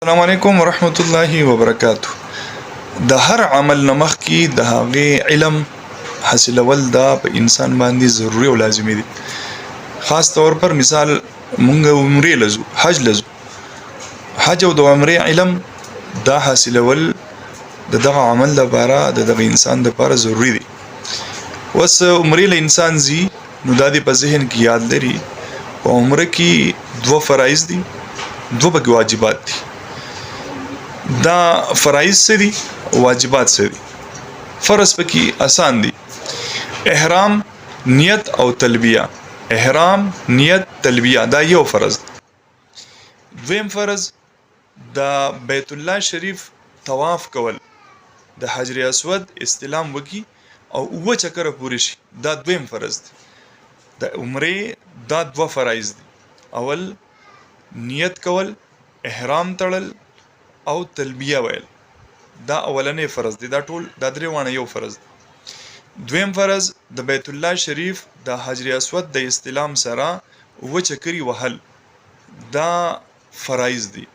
السلام علیکم ورحمت الله وبرکاتہ. د هر عمل نه مخکې د هغې علم حاصلول دا په انسان باندې ضروري او لازمي دي. خاص طور پر مثال مونږ عمرې لزو حج لزو حج او د عمرې علم دا حاصلول د دغه عمل لپاره د دغه انسان لپاره ضروری دي. وس عمرې له انسان زی نو دا دې په ذهن کې یاد لري په عمره کې دوه فرایض دي، دوه پکې واجبات دي. دا فرایض څه دي؟ واجبات څه دي؟ فرض پکې آسان دي. احرام، نیت او تلبیه. احرام، نیت، تلبیه دا یو فرض دی. دویم فرض د بیت الله شریف طواف کول، د حجر اسود استلام وکي او اوه چکره پوری شي، دا دویم فرض دی. د عمرې دا دوه فرایض دي. اول نیت کول، احرام تړل او تلبیه ویل، دا اولنې فرض دی. دا ټول دا درې وانه یو فرض دی. دویم فرض د بیت الله شریف د حجر اسود د استلام سره اوه چکرې وهل، دا فرایض دي.